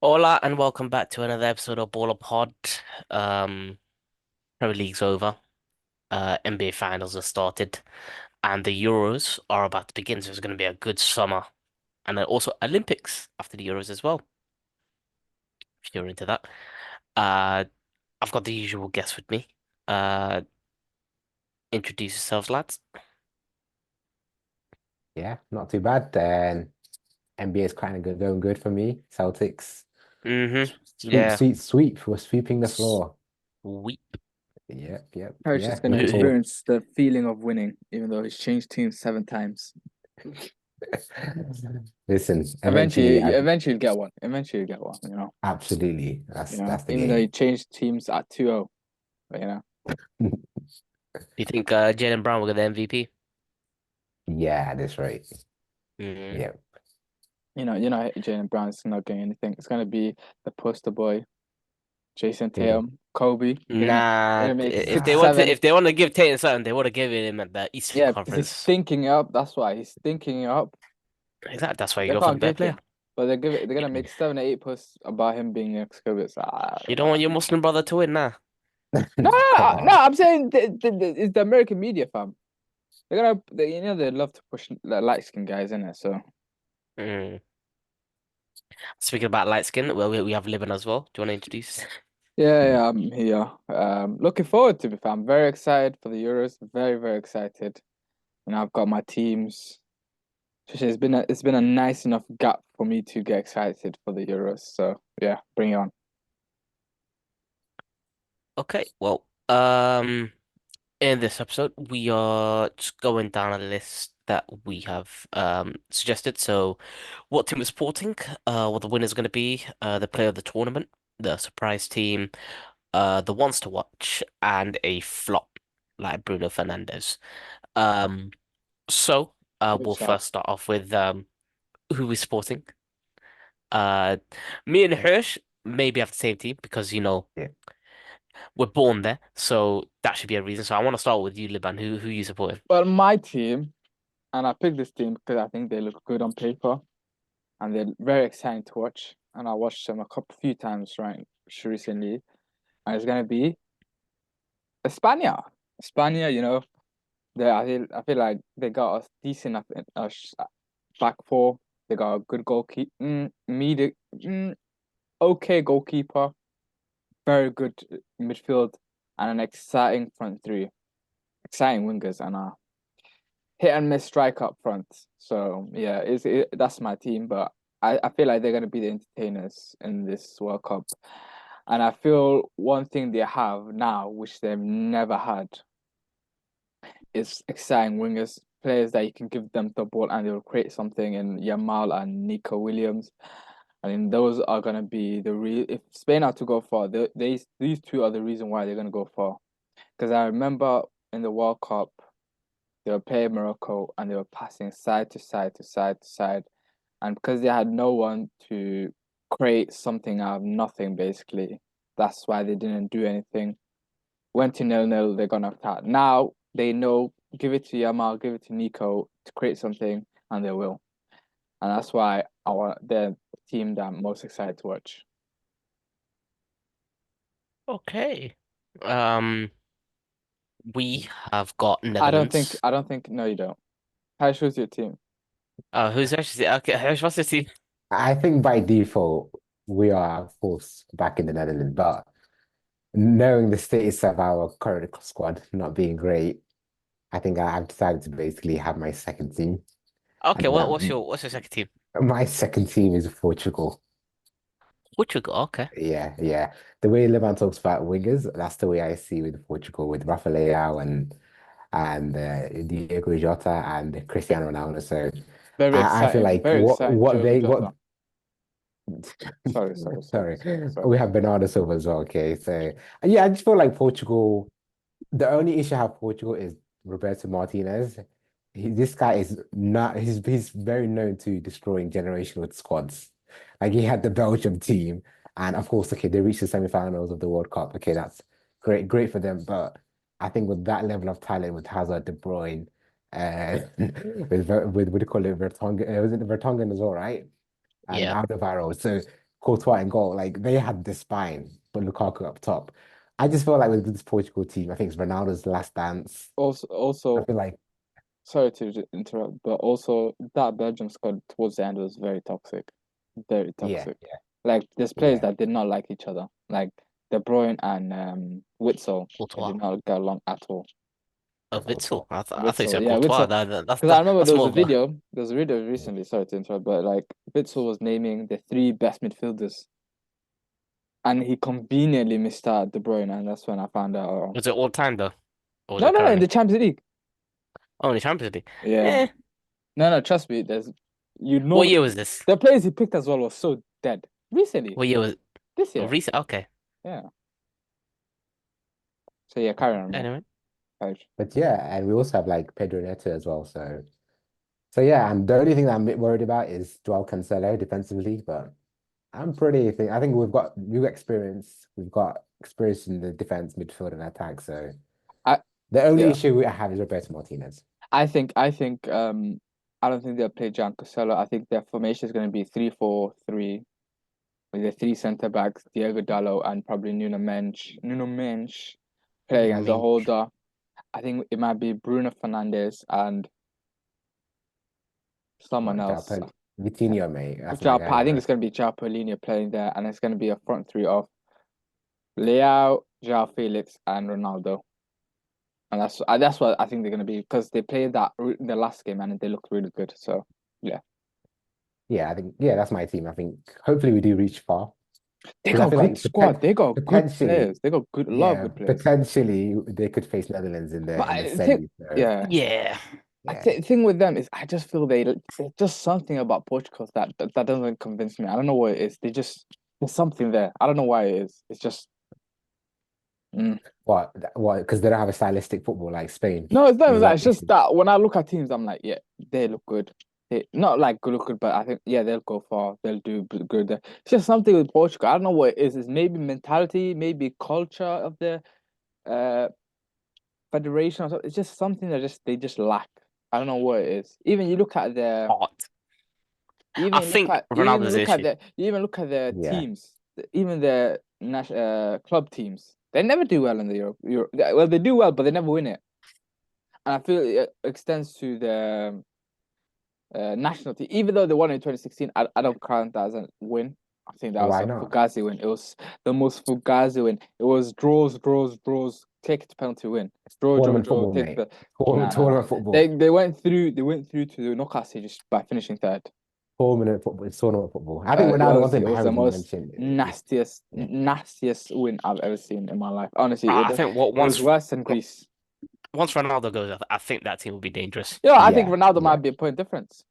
Hola and welcome back to another episode of Baller Pod. Premier League's over. NBA finals have started, and the Euros are about to begin. So it's going to be a good summer, and then also Olympics after the Euros as well. If you're into that, uh, I've got the usual guests with me. Uh, introduce yourselves, lads. Yeah, not too bad. Then NBA is kind of good, going good for me. Celtics, sweep, Yeah. sweep, sweep. We're sweeping the floor. Sweep. Yep, yep, Harris is yeah. going to experience the feeling of winning, even though he's changed teams 7 times. Listen, eventually, Eventually, eventually you'll get one. Eventually you'll get one, absolutely, that's the Even though he game. changed teams at 2-0, but Do you think Jaylen Brown will get the MVP? Yeah, that's right. Mm. Yeah, Jalen Brown's not getting anything. It's going to be the poster boy, Jason yeah. Tatum, Kobe. They're Nah, gonna make if six, they want to, seven. if they want to give Tatum something, they would have given him at the Eastern Yeah, because he's Conference. thinking up. That's why he's thinking up. Exactly. That's why you They go for the can't better give player. him, but they're gonna make 7 or 8 posts about him being next Kobe. So, You don't want your Muslim brother to win, nah. no, Come no, no. on. I'm saying it's the American media, fam. They love to push the light skinned guys in it. So Mm. Speaking about light skin, well, we have Libin as well. Do you want to introduce? yeah, I'm here. Looking forward to it, fam. Very excited for the Euros. Very, very excited. And I've got my teams. It's been a nice enough gap for me to get excited for the Euros. So yeah, bring it on. Okay, well, in this episode, we are just going down a list that we have suggested. So, what team we're supporting, what the winner's going to be, the player of the tournament, the surprise team, the ones to watch, and a flop like Bruno Fernandes. Um, so Good we'll shout. first start off with who we're supporting. Uh, me and Hirsch maybe have the same team because Yeah. we're born there, so that should be a reason. So I want to start with you, Liban. Who you supporting? Well, my team, and I picked this team because I think they look good on paper and they're very exciting to watch. And I watched them a few times right recently, and it's gonna be Espana. Espana, I feel like they got a decent back four. They got a good goalkeeper, okay goalkeeper, very good midfield, and an exciting front three, exciting wingers, and a hit and miss strike up front. So yeah, that's my team, but I feel like they're gonna be the entertainers in this World Cup. And I feel one thing they have now, which they've never had, is exciting wingers, players that you can give them the ball and they'll create something in Yamal and Nico Williams. I mean, those are gonna be the real. If Spain are to go far, these two are the reason why they're gonna go far. Because I remember in the World Cup, they were playing Morocco and they were passing side to side to side to side, and because they had no one to create something out of nothing, basically, that's why they didn't do anything. Went to 0-0, they got knocked out. Now they know, give it to Yamal, give it to Nico to create something, and they will. And that's why they're the team that I'm most excited to watch. Okay. Um, we have got I don't think Netherlands. I don't think no, you don't. How shows your team? Who's actually okay? Hirsch, what's your team? I think by default we are, of course, back in the Netherlands, but knowing the status of our current squad not being great, I think I've decided to basically have my second team, Okay, and that what's your second team? my second team is Portugal. Portugal. Okay. Yeah, yeah. The way Levan talks about wingers, that's the way I see with Portugal, with Rafa Leao and Diego Jota and Cristiano Ronaldo. So I feel like Very exciting, what Diogo they what Jota. Sorry. sorry, we have Bernardo Silva as well. Okay, so yeah, I just feel like Portugal. The only issue I have with Portugal is Roberto Martinez. This guy is not. He's very known to destroying generational squads. Like he had the Belgium team, and of course, okay, they reached the semifinals of the World Cup. Okay, that's great for them. But I think with that level of talent, with Hazard, De Bruyne, uh, with what do you call it, Vertonghen? Was it Vertonghen as well, right? And Yeah. Alvaro. So Courtois in goal. Like they had the spine, but Lukaku up top. I just feel like with this Portugal team, I think it's Ronaldo's last dance. Also, I also, feel like, sorry to interrupt, but also that Belgium squad towards the end was very toxic, very yeah, toxic. Like there's players yeah. that did not like each other, like De Bruyne and Witsel. They Courtois. did not get along at all. Witzel. I thought you Witsel, said yeah, Courtois. Witsel. Because I remember That's more of a. there was a video recently, sorry to interrupt, but like Witsel was naming the three best midfielders, and he conveniently missed out De Bruyne, and that's when I found out. Oh. Was it all time though, or was No, it no, no, in the currently? Champions League. Only Champions League. Yeah, Eh. no, no, trust me. You What know, year was this? the players he picked as well was so dead recently. What year was This year, recent? Okay. yeah. So yeah, carry on, man. Anyway. Carry But yeah, and we also have like Pedro Neto as well. So yeah, and the only thing that I'm a bit worried about is Joao Cancelo defensively, but I think we've got experience. We've got experience in the defense, midfield, and attack. So I the only yeah, issue we have is Roberto Martinez. I think I don't think they'll play Jan Cancelo. I think their formation is going to be 3-4-3 with the three centre backs, Diego Dallo and probably Nuno Mensch. Nuno Mensch playing I as a mean, holder. I think it might be Bruno Fernandes and someone What, else. Vitinho, mate. That's my guy, I think bro. it's going to be João Paulinho playing there, and it's going to be a front three of Leao, João Felix, and Ronaldo. And that's what I think they're going to be because they played that in the last game and they looked really good. So yeah, Yeah, I think that's my team. I think hopefully we do reach far they because I got a feel good like squad. They got good potentially, players. They got a lot of yeah, good players. potentially they could face Netherlands But in the I think, semi. So yeah, yeah. yeah, the thing with them is I just feel there's just something about Portugal that doesn't convince me. I don't know what it is. There's something there. I don't know why it is. It's just mm. what? Because they don't have a stylistic football like Spain. No, it's not even Is that. that It's the just issue? that when I look at teams, I'm like, yeah, they look good. They not like good look good, but I think yeah, they'll go far. They'll do good there. It's just something with Portugal. I don't know what it is. It's maybe mentality, maybe culture of the uh federation or something. It's just something that just they just lack. I don't know what it is. Hot. I think Ronaldo's the issue. You even look at the Yeah. teams, even the club teams. They never do well in the Euro. Well, they do well, but they never win it. And I feel it extends to the national team. Even though they won in 2016, I don't count that as a win. I think that was Why a not? fugazi win. It was the most fugazi win. It was draws, take it to penalty win. Tournament Draw, football, take mate. the no, no, no. Tournament football. They went through to the knockout stages by finishing third. Tournament football. It's tournament football. I think It Ronaldo was wasn't it was the having you most mentioned. nastiest win I've ever seen in my life. Honestly, I think it was worse than Greece. once Ronaldo goes, I think that team will be dangerous. I think Yeah, Ronaldo yeah. might be a point difference.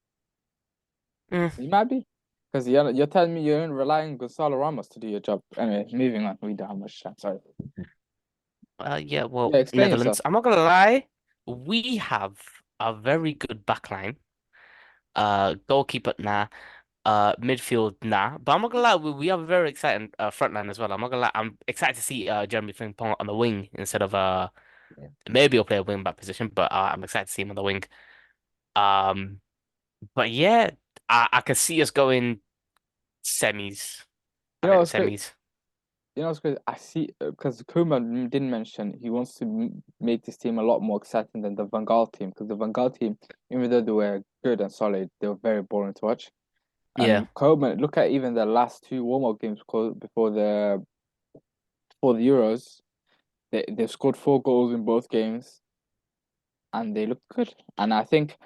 Mm. He might be. Because you're telling me you're relying on Gonzalo Ramos to do your job. Anyway, moving on. We don't have much time. Sorry. Yeah, well, Yeah, explain yourself. Netherlands. I'm not gonna lie, we have a very good backline. Goalkeeper, nah. Midfield, nah. But I'm not gonna lie, we have a very exciting front line as well. I'm not gonna lie, I'm excited to see Jeremy Frimpong on the wing instead of Yeah. maybe he'll play a wing back position, but I'm excited to see him on the wing. Um, but yeah, I can see us going semis. You I know think what's great? semis. You know what's great? I see because Koeman didn't mention he wants to make this team a lot more exciting than the Van Gaal team. Because the Van Gaal team, even though they were good and solid, they were very boring to watch. Yeah. And Koeman, look at even the last two warm-up games before the Euros. They've scored 4 goals in both games, and they look good. And I think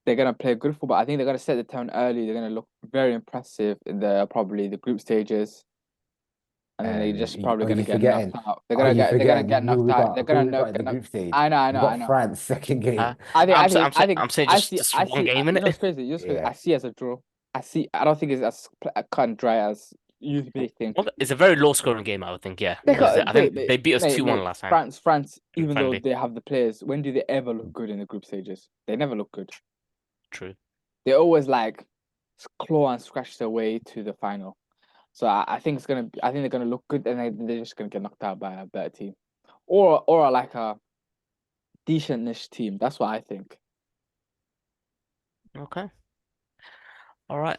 they're gonna play good football. I think they're gonna set the tone early. They're gonna look very impressive in the probably the group stages, and then they're just probably Are you gonna get knocked forgetting? out. Are you They're gonna forgetting get who knocked we out. got? They're Who gonna we got in get the knocked. group stage? I know, I We know, I got know. France second game. I'm saying just one game in You know, it's it. crazy. You know, it's crazy. Yeah. I see it as a draw. I don't think it's as cut and dry as you may think. Well, it's a very low scoring game, I would think, yeah. They Because Yeah. got I wait, think mate, they beat us mate, 2-1 mate. last time France. in Even though friendly. they have the players, when do they ever look good in the group stages? They never look good. True. They always like claw and scratch their way to the final. So I think I think they're gonna look good, and they're just gonna get knocked out by a better team, or like a decentish team. That's what I think. Okay. All right.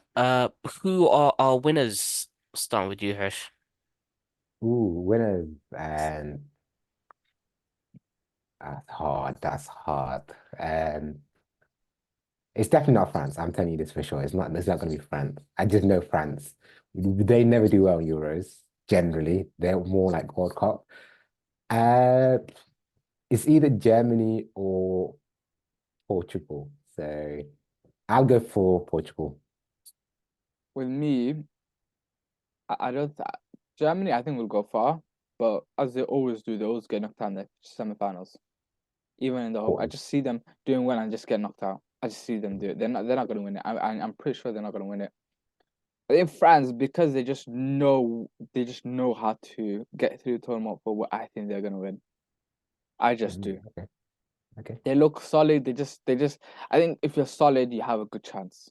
Who are our winners Starting with you, Hirsch. Ooh, winners, and that's hard. That's hard. Um, it's definitely not France. I'm telling you this for sure. It's not. It's not going to be France. I just know France. They never do well in Euros. Generally, they're more like World Cup. Uh, it's either Germany or Portugal. So I'll go for Portugal. With me, I don't. Germany, I think will go far, but as they always do, they always get knocked out in the semifinals. Even in the home, I Portugal. just see them doing well and just get knocked out. I just see them do it. They're not going to win it. I'm pretty sure they're not going to win it. I think France, because they just know how to get through the tournament for what I think they're going to win. I just do. Okay. Okay. They look solid. They just. I think if you're solid, you have a good chance.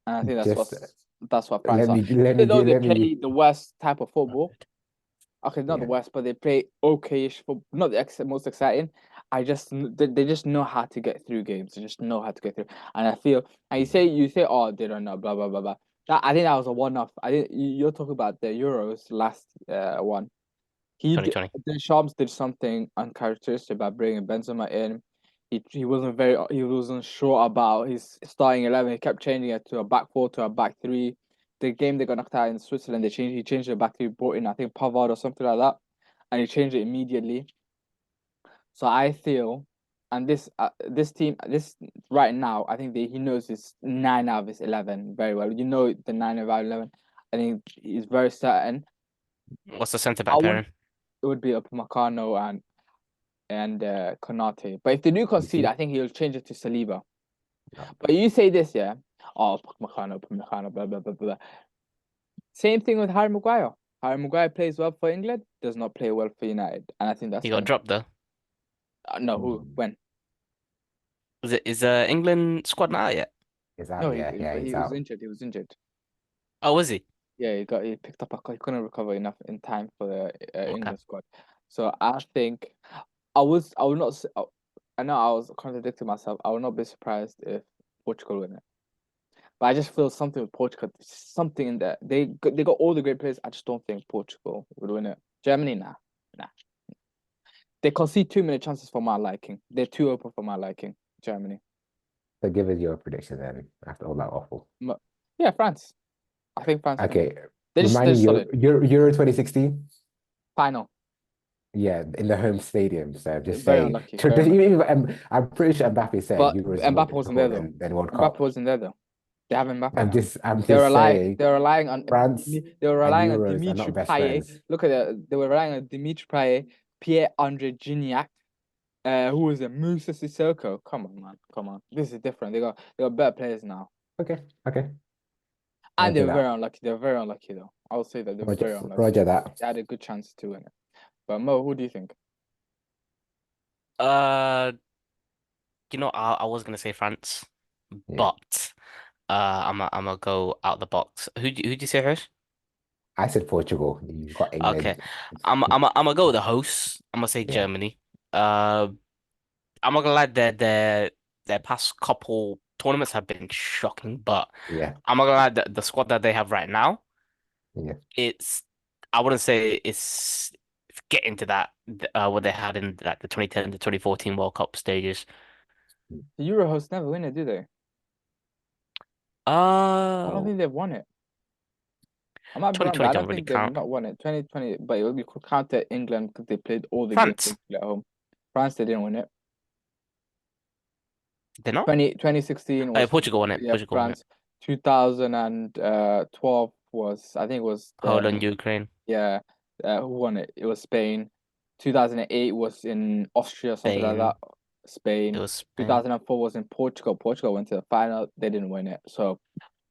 And I think Just that's what France are. Even though they let me play the worst type of football, Perfect. okay, not the yeah. worst, but they play okayish for not the most exciting. They just know how to get through games. They just know how to get through. And I feel and you say oh they don't know blah blah blah blah. I think that was a one off. I think you're talking about the Euros last one. The 2020. Deschamps did something uncharacteristic by bringing Benzema in. He wasn't sure about his starting 11. He kept changing it to a back four to a back three. The game they got knocked out in Switzerland, he changed it back to brought in I think Pavard or something like that, and he changed it immediately. So I feel, and this team this right now I think he knows his 9 out of his 11 very well. You know the 9 out of 11. I think he's very certain. What's the centre I back would pairing? it would be Upamecano and Konate. But if they do You concede, see? I think he'll change it to Saliba. But Okay. you say this, yeah? Oh, Upamecano, blah, blah, blah, blah. Same thing with Harry Maguire. Harry Maguire plays well for England, does not play well for United. And I think that's He got gonna dropped though. no, who Hmm. when? Is England squad not out yet? It's out. No, Yeah, yeah, he he's was out. injured. He was injured. Oh, was he? Yeah, he picked up he couldn't recover enough in time for the Okay. England squad. So I think I would not I know I was contradicting myself. I would not be surprised if Portugal win it. But I just feel something with Portugal. There's something in there. They got all the great players. I just don't think Portugal would win it. Germany, nah. They concede too many chances for my liking. They're too open for my liking. Germany. So give us your prediction then after all that awful. M- Yeah, France. I think France win it. Okay. They're Remind me, just solid. Euro 2016? Final. Yeah, in the home stadium. So just Very saying, unlucky. Very unlucky. I'm pretty sure Mbappe said But Euros is more Mbappe wasn't there difficult though. than World Mbappe Cup. wasn't there though. They have Mbappe now. I'm just saying, They're relying on France they were and relying on Euros are Dimitri not best Payet. friends. Look at they were relying on Dimitri Payet, Pierre-Andre Gignac, who was a Musa Sissoko. Come on, man. Come on. This is different. They got better players now. Okay, okay. And they Roger were very that. unlucky. They were very unlucky though. I would say that they were Roger, very unlucky. Roger that. They had a good chance to win it. But Mo, who do you think? Uh, I was gonna say France, Yeah. but I'm gonna go out the box. Who'd you say first? I said Portugal. You've got Okay, England. I'm gonna go with the hosts. I'm gonna say Yeah, Germany. Uh, I'm not gonna lie, their past couple tournaments have been shocking, but yeah, I'm not gonna lie, the squad that they have right now, yeah. it's I wouldn't say it's getting to that what they had in like the 2010 to 2014 World Cup stages. The Euro hosts never win it, do they? I don't Oh, think they've won it. I might be wrong, but 2020 I don't don't really think they've count. not won it. 2020, but you could count it England because they played all the games France, basically at home. France, they didn't win it. they're not. 2016 Oh, yeah, was Portugal won it. yeah Portugal won it. France. 2012 was I think it was Poland, Ukraine. yeah who won it? It was Spain. 2008 was in Austria, something like that. Spain. It Spain. was Spain. 2004 was in Portugal. Portugal went to the final. They didn't win it. So Well,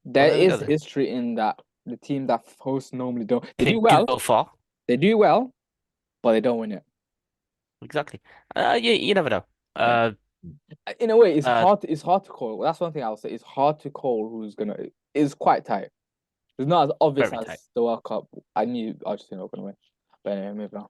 there there we go is then. history in that the team that hosts normally don't. They They do do well. go far. They do well, but they don't win it. Exactly. You never know. Yeah. Uh, In a way, uh, it's hard to call. That's one thing I'll say. It's hard to call who's gonna. It's quite tight. It's not as obvious very tight. as the World Cup. I knew Argentina were gonna win. But anyway, moving on.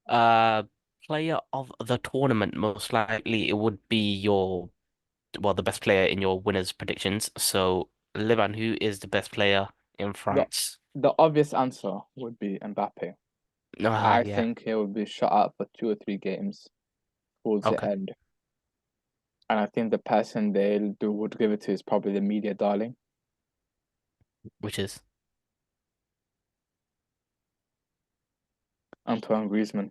Uh, Player of the tournament, most likely it would be the best player in your winners predictions. So, Liban, who is the best player? in The France. the obvious answer would be Mbappe. I Yeah. think he would be shut out for 2 or 3 games towards the Okay. end. And I think the person would give it to is probably the media darling, Which is Antoine Griezmann.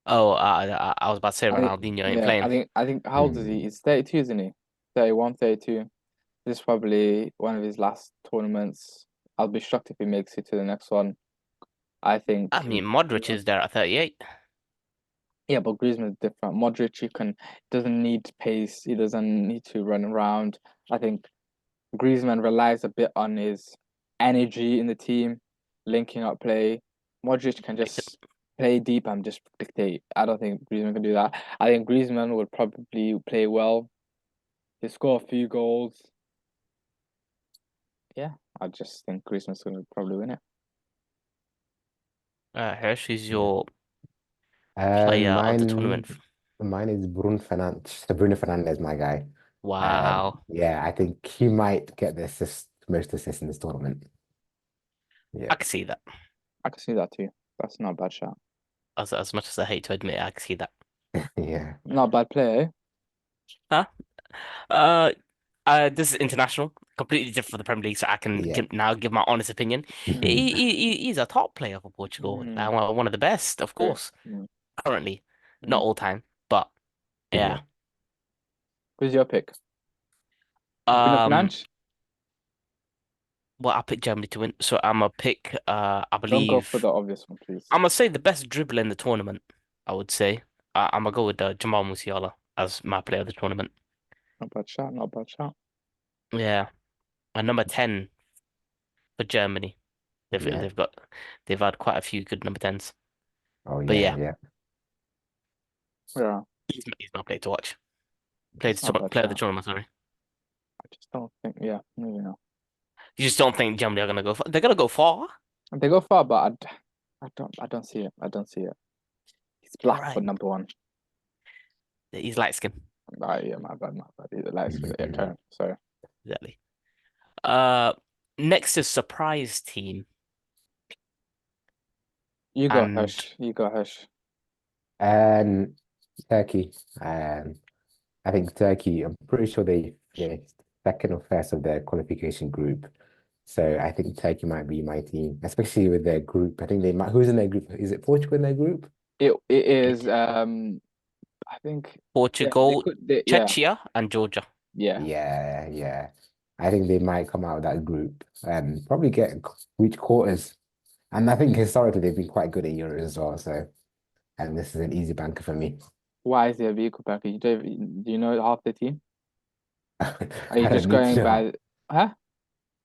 oh, I was about to say I think, Ronaldinho ain't yeah, playing. I think, how old is he? Mm. He's 32, isn't he? 31, 32. This is probably one of his last tournaments. I'll be shocked if he makes it to the next one. I think, I mean, Modric is there at 38. yeah, but Griezmann is different. Modric, doesn't need pace. He doesn't need to run around. I think Griezmann relies a bit on his energy in the team, linking up play. Modric can just play deep and just dictate. I don't think Griezmann can do that. I think Griezmann will probably play well. He'll score a few goals. Yeah, I just think Griezmann's going to probably win it. Hirsch, who's Yeah. your player of the Mine tournament? mine is Bruno Fernandes. So Bruno Fernandes, my guy. Wow. Yeah, I think he might get the most assists in this tournament. I Yeah. can see that. I can see that too. That's not a bad shot. As much as I hate to admit it, I can see that. Yeah. Not a bad play, eh? Huh? Uh, this is international, completely different for the Premier League, so I can Yeah. now give my honest opinion. He's a top player for Portugal, Mm, one of the best, of yeah. course, Mm, currently, not mm. all time, but Yeah. yeah. Who's your pick? Bruno Um, Fernandes? well, I picked Germany to win, so I'm gonna pick. I Don't go for believe the obvious one, please. I'm gonna say the best dribbler in the tournament. I would say I'm gonna go with Jamal Musiala as my player of the tournament. Not bad shot, not bad shot. Yeah, and number 10 for Germany. They've Yeah. they've got they've had quite a few good number 10s. Oh But yeah, yeah, yeah. Yeah, he's my player to watch. that's not a bad Player of the shot. tournament, sorry. I just don't think, yeah, maybe not. You just don't think Germany are gonna go far? They're gonna go far. They go far, but I don't see it. I don't see it. He's All black for right. number one. He's light skin. Yeah, my bad, my bad. He's a light skin. Yeah, Karen. Sorry. Exactly. Uh, Next is surprise team, You go, and Hush. You go, Hush. And Turkey. I think Turkey, I'm pretty sure they finished second or first of their qualification group. So I think Turkey might be my team, especially with their group. I think they might. Who's in their group? Is it Portugal in their group? It is I think yeah, they Portugal, could yeah, Czechia, and Georgia. yeah. Yeah, yeah. I think they might come out of that group and probably reach quarters. And I think historically they've been quite good at Euros as well. So, and this is an easy banker for me. Why is there a vehicle package? Do you know half the team? Are you I don't just need to going know. by huh?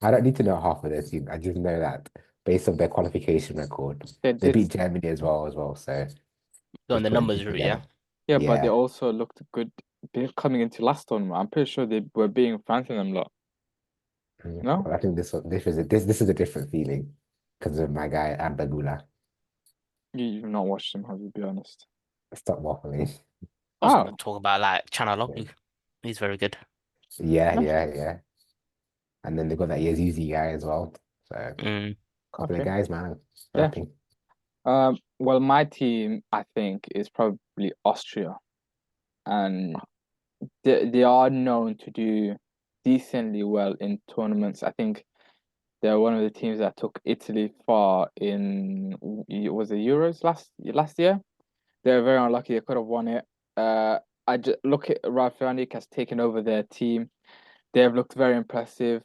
I don't need to know half of their team. I just know that based on their qualification record, They they did beat Germany as well. So Going just the putting numbers it route, yeah. together. yeah, but they Yeah. also looked good coming into last tournament. I'm pretty sure they were being France in them lot. No? Well, I think this is a different feeling because of my guy Abdagula. You've not watched them, have you, be honest? Stop waffling. I was gonna Oh, talk about like Yeah, Chanaloglu. He's very good. yeah, no. yeah, yeah. And then they got that Yazizi guy as well. So Mm. couple of Okay. guys, man, Yeah. rapping. Well, my team, I think, is probably Austria, and they are known to do decently well in tournaments. I think they're one of the teams that took Italy far in was it Euros last year. They're very unlucky. They could have won it. I just look at Ralf Rangnick has taken over their team. They have looked very impressive.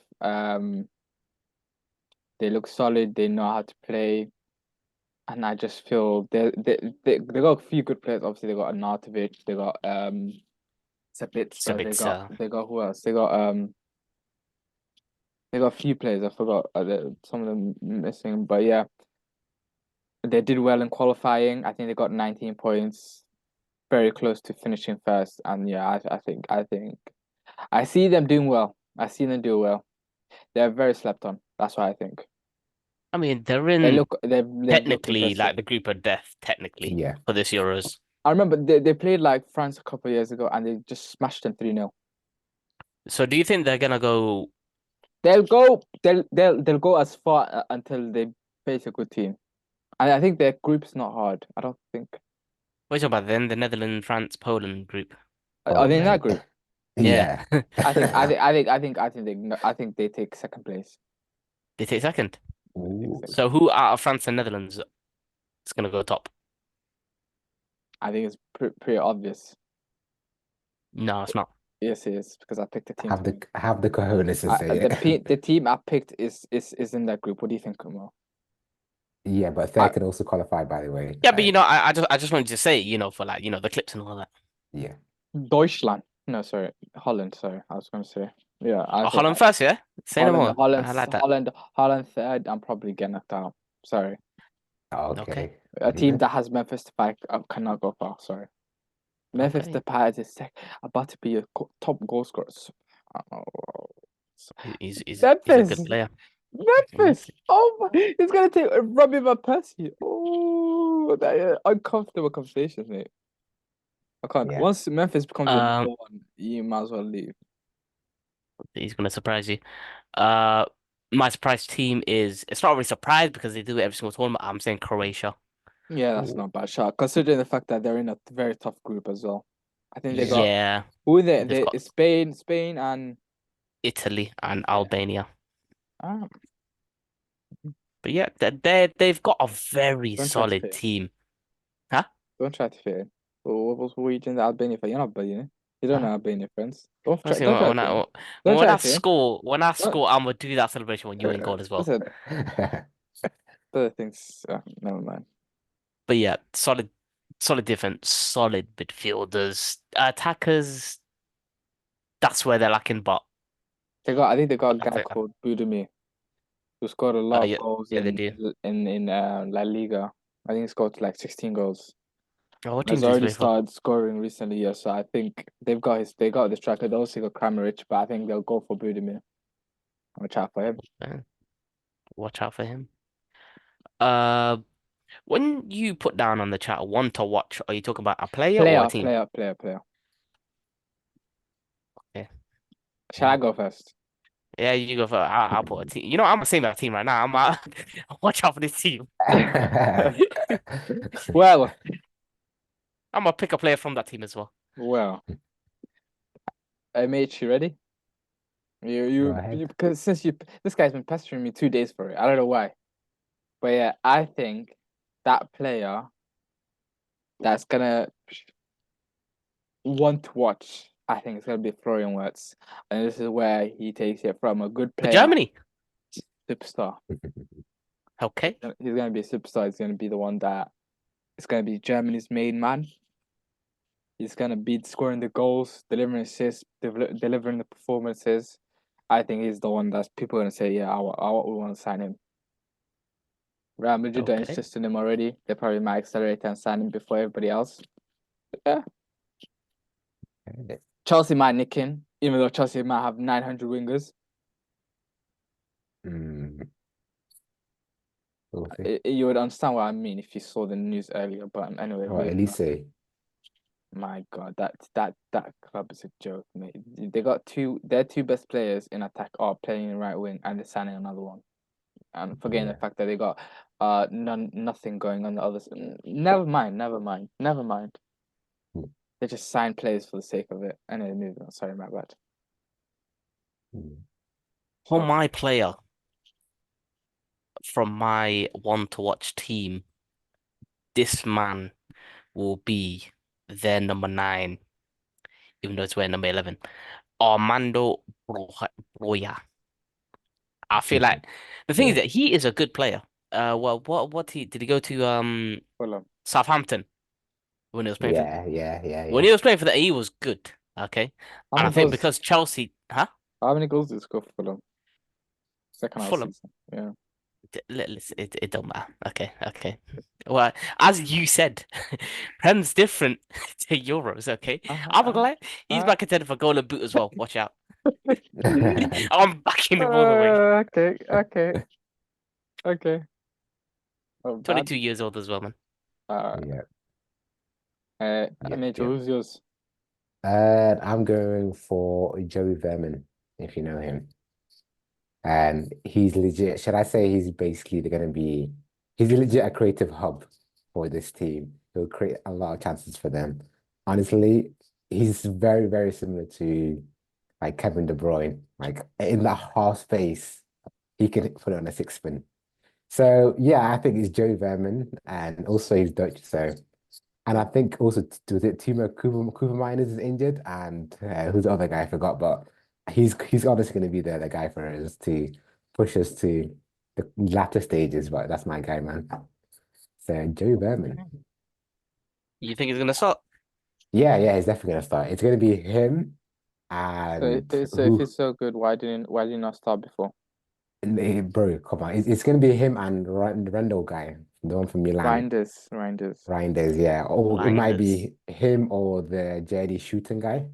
They look solid. They know how to play, and I just feel they got a few good players. Obviously, they got Arnautovic. They got Sabitzer. Sabitzer. They got who else? They got a few players. I forgot some of them missing, but yeah, they did well in qualifying. I think they got 19 points, very close to finishing first. And yeah, I think I see them doing well. I see them do well. They're very slept on. That's what I think. I mean, they're in They've looked technically impressive. like the group of death, technically, Yeah. for this Euros. I remember they played like France a couple of years ago and they just smashed them 3-0. So do you think they're gonna go They'll go as far until they face a good team. And I think their group's not hard. I don't think. What are you talking about then? The Netherlands, France, Poland group. Are they in that Poland. group? Yeah. Yeah. I think they take second place. They take second. Ooh. So who out of France and Netherlands is gonna go top? I think it's pretty obvious. No, it's not. Yes, it is because I picked a team. Have the cojones to say it. The team I picked is in that group. What do you think, Kumo? Yeah, but I- third can also qualify, by the way. Yeah, but you know, I just wanted to say, you know, for like, you know, the clips and all that. Yeah. Deutschland. No, sorry, Holland. Sorry, I was going to say. Yeah, I Oh, think Holland first, yeah? Say no more. I like that. Holland third. I'm probably getting knocked out. Sorry, Okay. Okay. a team Yeah. that has Memphis Depay cannot go far. Sorry, Memphis Okay. Depay is about to be a top goal scorer. Oh, He's a Memphis, good player. Memphis. Oh my, he's gonna take Robbie Van Persie. Oh, that uncomfortable conversations, mate. I can't. Yeah. Once Memphis becomes your Um, number one, you might as well leave. he's gonna surprise you. My surprise team is it's not really surprise because they do it every single tournament. I'm saying Croatia. Yeah, that's Ooh. not a bad shot, considering the fact that they're in a very tough group as well. I think they Yeah. got Yeah, who they they've got Spain, and Italy and yeah. Albania. Ah, But yeah, they've got a very don't try to solid fit. team. Huh? Don't try to fit in. What were you doing the Albania for? You're not Albanian. You don't Huh? know Albania friends. Don't try. Honestly, Don't try to fit in. Don't when try I to fit in. score Don't, I'm gonna do that celebration when you're in goal as well. listen, other things. Never mind. But yeah, solid defense, solid midfielders, attackers. That's where they're lacking, but I think they got a I guy think, called Budimir who scored a lot of yeah, goals yeah, they do. in La Liga. I think he scored like 16 goals. Oh, what Has team does he already play for? started scoring recently, yeah. So I think they got the striker. They also got Kramaric, but I think they'll go for Budimir. Watch out for him. Yeah, watch out for him. Uh, when you put down on the chat one to watch, are you talking about a player or a team? Player. Yeah, Shall I go first? yeah, you go for. I'll put a team. You know, I'm saying that team right now. Watch out for this team. Well, I'm gonna pick a player from that team as well. mate, you ready? Go You ahead. because this guy's been pestering me 2 days for it. I don't know why, but yeah, I think that player that's gonna want to watch. I think it's gonna be Florian Wirtz, and this is where he takes it from a good For player, Germany. superstar. Okay. He's gonna be a superstar. He's gonna be the one that is gonna be Germany's main man. He's gonna be scoring the goals, delivering assists, delivering the performances. I think he's the one that people are gonna say, yeah, we want to sign him. Real Madrid are Okay. interested in him already. They probably might accelerate and sign him before everybody else. Yeah. Chelsea might nick him, even though Chelsea might have 900 wingers. Mm. We'll see. You would understand what I mean if you saw the news earlier. But anyway, Oh, Elise. my God, that club is a joke, mate. Their two best players in attack are playing in right wing, and they're signing another one. And forgetting the Yeah. fact that they got nothing going on the other side. Never mind. Hmm. They just sign players for the sake of it. Anyway, moving on. Sorry, my bad. Mm. For So, my player from my one to watch team, this man will be their number 9, even though it's wearing number 11. Armando Broya. I feel like the thing is Yeah. that he is a good player. Well, what he did he go to Fulham. Southampton when he was playing for when Yeah. he was playing for the he was good. Okay. How And I many think goals? because Chelsea, huh? How many goals did he score for Fulham? Second half Fulham. season. Yeah. Listen, it don't matter. Okay. Well, as you said, Prem's different to Euros. Okay, I'm not gonna lie. He's uh, my contender for golden boot as well. Watch out. I'm backing him all the way. Okay. Oh, bad. 22 years old as well, man. Yeah. Major, Yeah. who's yours? And I'm going for Joey Vermin, if you know him. And he's legit. Should I say he's basically going to be, he's legit a creative hub for this team. He'll create a lot of chances for them. Honestly, he's very, very similar to like Kevin De Bruyne. Like in that half space, he can put it on a six spin. So yeah, I think it's Joe Verman and also he's Dutch. So and I think also was it Timo Cooper Miners is injured and who's the other guy I forgot, but he's obviously going to be the guy for us to push us to the latter stages. But that's my guy, man. So Joe Verman. You think he's gonna start? Yeah, yeah, he's definitely gonna start. It's gonna be him So, and so if who he's so good, why did he not start before? bro, come on. It's gonna be him and Randall guy, the one from Milan. Reinders. Reinders, yeah. Or it might Blinders. be him or the JD shooting guy.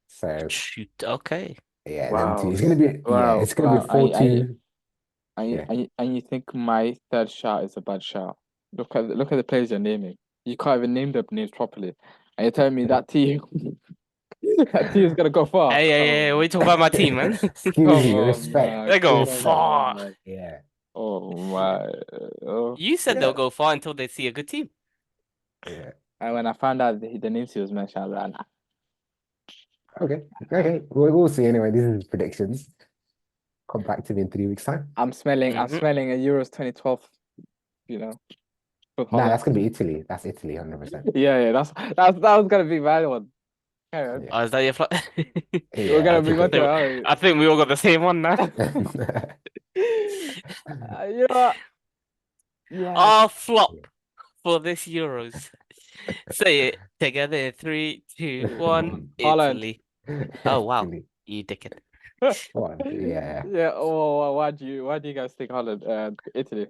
So Shoot. Okay. yeah, them two. Wow. It's gonna be yeah, Wow. it's gonna be Wow. 4-2. Yeah. And you think my third shot is a bad shot? Look at the players you're naming. You can't even name the names properly. And you're telling me that team that team is gonna go far. Hey, hey, hey, we talk about my team, man. Excuse Come me, on, respect. man. They go Come Respect. far. on. Yeah. Oh my. Oh. You said they'll Yeah. go far until they see a good team. Yeah. And when I found out the names he was mentioned, I was like, nah. Okay. Okay. We'll see anyway. These are predictions. Come back to me in 3 weeks' time. I'm Hmm. smelling a Euros 2012, you know, with Nah, Holland. that's gonna be Italy. That's Italy, 100%. Yeah, that was gonna be my one. Yeah, Yeah. Oh, is that your fly? we're Yeah, gonna I move think on to it. I think we all got the same one now. you know what? Yeah, Our flop for this Euros. Say it together. Three, two, one. Holland. Italy. Oh wow, Italy. you dickhead. What? Yeah. Yeah. Oh, why do you guys think Holland? Italy.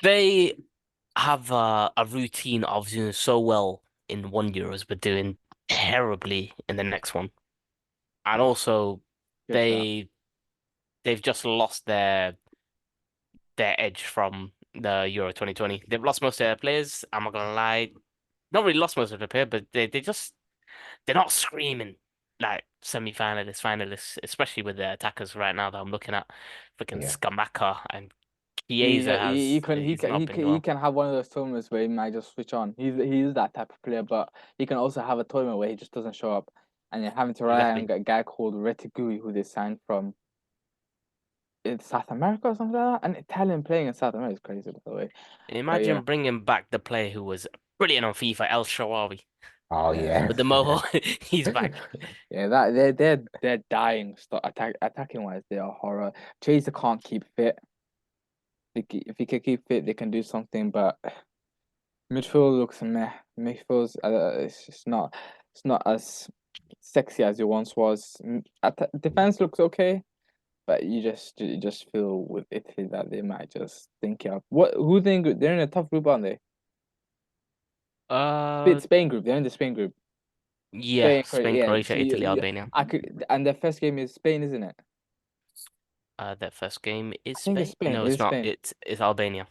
They have a routine of doing so well in one Euros, but doing terribly in the next one. And also, Good shot. they they've just lost their edge from the Euro 2020. They've lost most of their players. I'm not gonna lie, not really lost most of their players, but they're not screaming like semi-finalists, finalists, especially with the attackers right now that I'm looking at. Freaking Yeah. Skamaka and Chiesa he's not been He well. can have one of those tournaments where he might just switch on. He is that type of player, but he can also have a tournament where he just doesn't show up, and you're having to rely on Exactly. a guy called Retigui who they signed from in South America or something like that. An Italian playing in South America is crazy, by the way. But yeah, Imagine bringing back the player who was brilliant on FIFA, El Shaarawy, Oh yeah, yeah. with the mohawk. He's back. yeah. They're dying. Attacking wise, they are horror. Chaser can't keep fit. If he can keep fit, they can do something. But midfield looks meh. Midfield's it's not as sexy as it once was. Defense looks okay, but you just feel with Italy that they might just think it up. Who think they're in a tough group, aren't they? Uh, Spain group. They're in the Spain group. yeah, Spain, Yeah. Croatia, So Italy, Albania. I could, and their first game is Spain, isn't it? Their first game is I think it's Spain. Spain. No, It it's is not. Spain. It's Albania.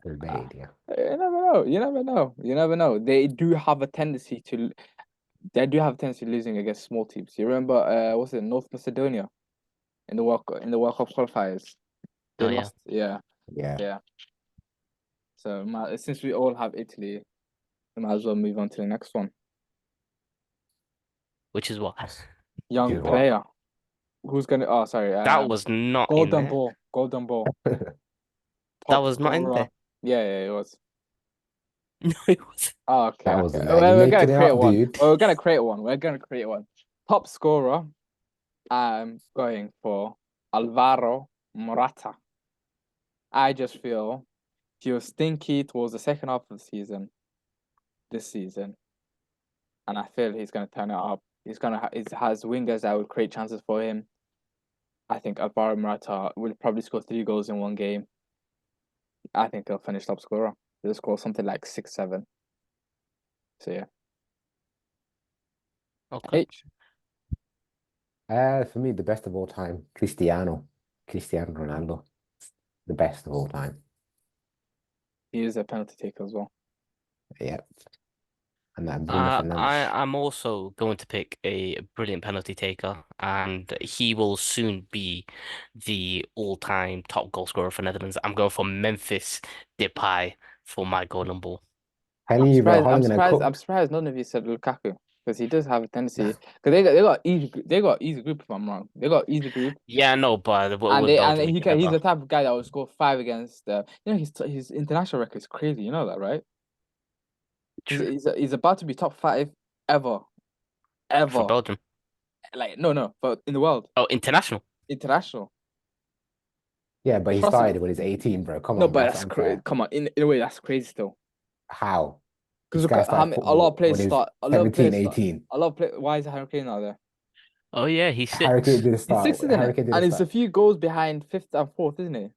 Ah, Albania. you never know. You never know. You never know. They do have a tendency to. They do have a tendency to losing against small teams. You remember, what's it, North Macedonia in the World Cup qualifiers? They Oh yeah, lost. Yeah, Yeah. yeah. So since we all have Italy, we might as well move on to the next one. which is what Young Is what? player. Who's gonna? Oh, sorry. that was not in Golden there. Ball. Golden Ball. That Top was not in scorer. there. Yeah, it was. No, it was. Oh, okay, That okay. wasn't there. Well, You're we're gonna making it create up, one. dude. Well, we're gonna create one. We're gonna create one. Top scorer. I'm going for Alvaro Morata. I just feel he was stinky towards the second half of the season, this season, and I feel he's gonna turn it up. He has wingers that will create chances for him. I think Alvaro Morata will probably score 3 goals in one game. I think he'll finish top scorer. He'll score something like 6, 7. So yeah. Okay. H. For me, the best of all time, Cristiano Ronaldo, the best of all time. He is a penalty taker as well. Yep. and that Bruno Fernandes. I'm also going to pick a brilliant penalty taker, and he will soon be the all-time top goal scorer for Netherlands. I'm going for Memphis Depay for my golden ball. Telling you, bro, I'm Holland gonna surprised. I'm cook. surprised none of you said Lukaku because he does have a tendency. Because they got easy group. If I'm wrong, they got easy group, Yeah, no, but and with and Belgium, we he can can. He's never. the type of guy that will score 5 against. His international record is crazy. You know that, right? True. He's about to be top 5 ever, For ever. Belgium. Like no, but in the world, Oh, international. international. Yeah, but he Trust me. started when he's 18, bro. Come No, on, bro. but That's that's crazy. unfair. Come on, in a way, that's crazy still. How? Because This look guy at how started many, a lot of football players when he was start. A lot of 17, players start. 18. A lot of play. Why is Harry Kane not there? Oh yeah, he's Harry Kane six. didn't He's start. 6th, isn't Harry it? Kane didn't And he's a start. few goals behind 5th and 4th, isn't he?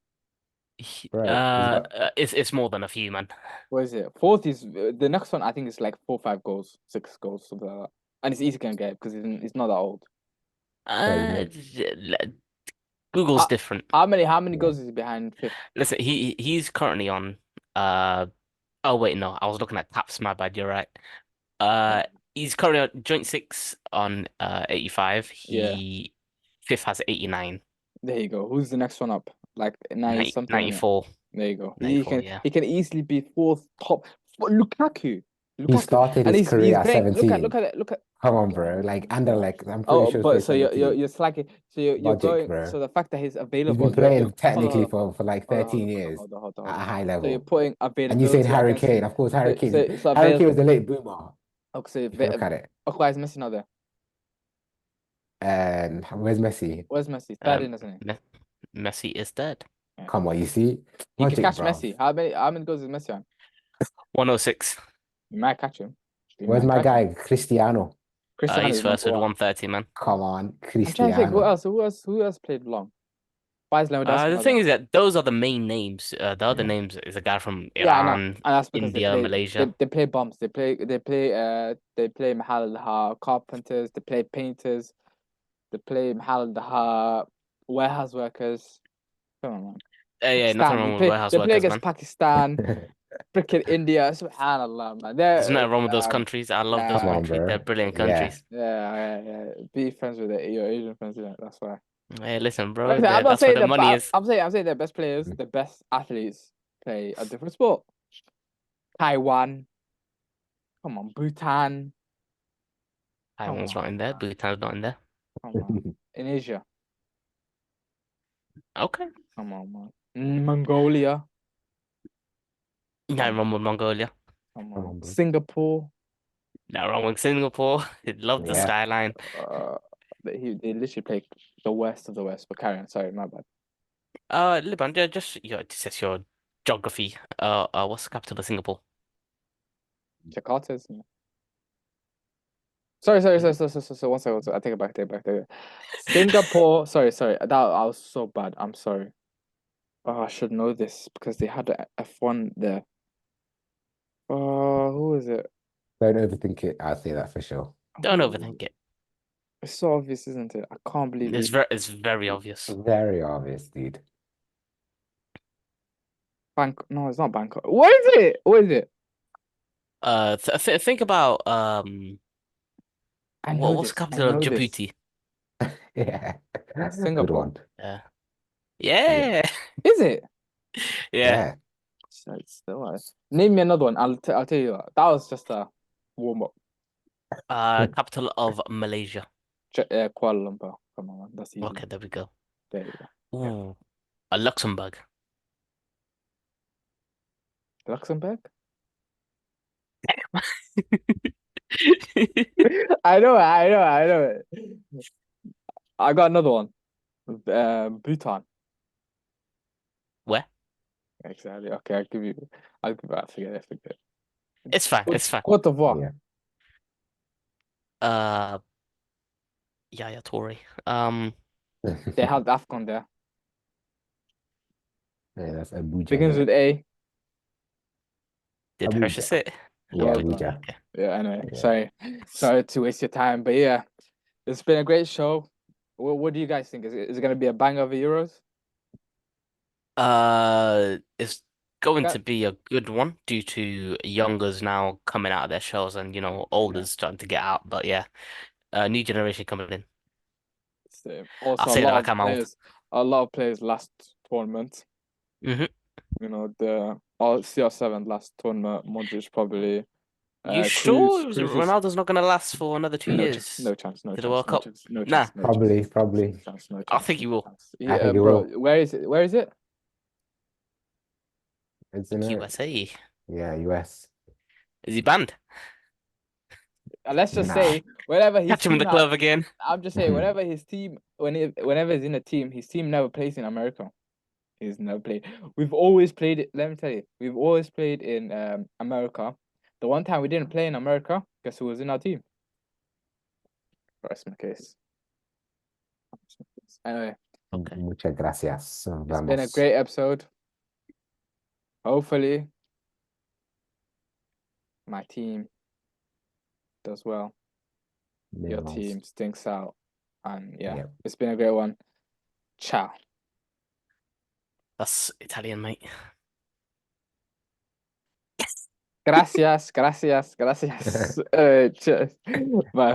He's got It's more than a few, man. What is it? 4th is the next one. I think is like 4, 5 goals, 6 goals, something like that. And it's easy to get because he's not that old. bro, he's Uh, not, Google's How, different. how many yeah. goals is he behind 5th? Listen, he's currently on. Uh, oh wait, no, I was looking at taps. My bad. You're right. Uh, he's currently on joint six on 85. Yeah, He fifth has 89. there you go. Who's the next one up? Like 90 something in it. 94. There you go. He 94, can yeah. he can easily be 4th top. Lukaku, He Lukaku, started and his he's career at playing. Look 17. at it. Look at. Come on, Oh bro. Like my God. Anderlecht, I'm pretty Oh, sure he but played so you're 17. you're slacking. So you're Logic, going. bro. So the fact that he's He's available, been you're playing hold technically on, for like hold on, hold 13 on, years hold at a on. high So you're level. putting And you saying availability Harry against. Kane. Of course, Harry Kane. So Harry avail. Kane was the late boomer, Okay, so if you look at it. why is Messi not there? And where's Messi? Where's Messi? Third Um, in, isn't he? Me Messi is dead. Yeah. Come on, you see? You can Logic, catch bro. Messi. How many goals is Messi on? 106. You might catch him. You Where's might my catch him. guy, Cristiano? Cristiano He's is first number with one. 130, man. Come on, I'm trying to think Cristiano. who else played long? Why is Lewandowski The not thing there? is that those are the main names. The other Yeah. names is a guy from Yeah, I know, Iran, and that's because India, Malaysia. they play bumps. They play Mahal Daha carpenters. They play painters. They play Mahal Daha warehouse workers. Come on, man. Yeah, nothing Pakistan. wrong with warehouse They play workers, against man. Pakistan, freaking India. Subhanallah, man. There's nothing wrong with those countries. I love those Come Nah, on, countries. They're bro. brilliant Yeah. countries. yeah. Be friends with your Asian friends. Yeah, that's why. Hey, listen, Like bro. I said, I'm not That's where saying the that, money but is. I'm saying the best players, the best athletes play a different sport. Taiwan, come on, Bhutan, come Taiwan's not on, in there. man, Bhutan's not in there. come on. In Asia, Okay. come on, man. Mongolia, Nothing come wrong with Mongolia. come Come on. on, bro. Singapore, Nothing wrong with Singapore. They love the Yeah. skyline. they literally play the worst of the West. But carry on, sorry, my bad. Liban, just your geography. What's the capital of Singapore? Jakarta, isn't it? Sorry. One second. I take it back. Singapore. Sorry. That I was so bad. I'm sorry. Oh, I should know this because they had a F1 there. Oh, who is it? Don't overthink it. I'll say that for sure. Don't Who- overthink it. It's so obvious, isn't it? I can't believe it. It's very obvious. Very obvious, dude. No, it's not Bangkok. What is it? What is it? Think about I know what's the this. I capital of know this. Djibouti? Yeah. Good Singapore. one. Yeah. Yeah. Yeah. Is it? Yeah. Yeah. Name me another one. I'll tell you that. That was just a warm up. Capital of Malaysia. Kuala Lumpur. Come on, man. That's easy. Okay, there we go. There you go. Ooh, Luxembourg. Luxembourg? I know it. I got another one. Bhutan. Where? Exactly. Okay, I'll give you that. Forget it. It's fine. It's fine. Cote d'Ivoire. Yeah. Uh, Yaya Toure. They had AFCON there. Yeah, that's Abuja. Begins with A. Did Abuja. Hershey sit? Yeah, Well Abuja. done. Okay. Yeah, anyway. Yeah. Sorry to waste your time, but yeah, it's been a great show. What do you guys think? Is it gonna be a bang of the Euros? It's going That to be a good one due to youngers now coming out of their shells and Yeah. olders starting to get out. But yeah, new generation coming in. also I'll say that like I'm old. a lot of players last tournament. Hmm. The all CR7 last tournament. Modric probably. You Cruz, sure Cruz is Ronaldo's not going to last for another 2 years no chance, no to the chance, World no Cup? chance, no Nah, chance, no chance, Probably, no probably. chance, no I chance, think he no will. chance. I Yeah, think it bro. will. Where is it? Where is it? Isn't it? USA. Yeah, US. Is he banned? Let's just Nah. say wherever his Catch him in team the has. club again. I'm just saying whenever his team, whenever he's in a team, his team never plays in America. He's never played. We've always played it. Let me tell you, we've always played in America. The one time we didn't play in America, guess who was in our team? Rest my case. Anyway, Okay. Muchas gracias. it's been a Vamos. great episode. Hopefully, my team does well. Your Minimals. team stinks out. And yeah, Yep. it's been a great one. Ciao. That's Italian, mate. Gracias, gracias, gracias. Cheers. Bye.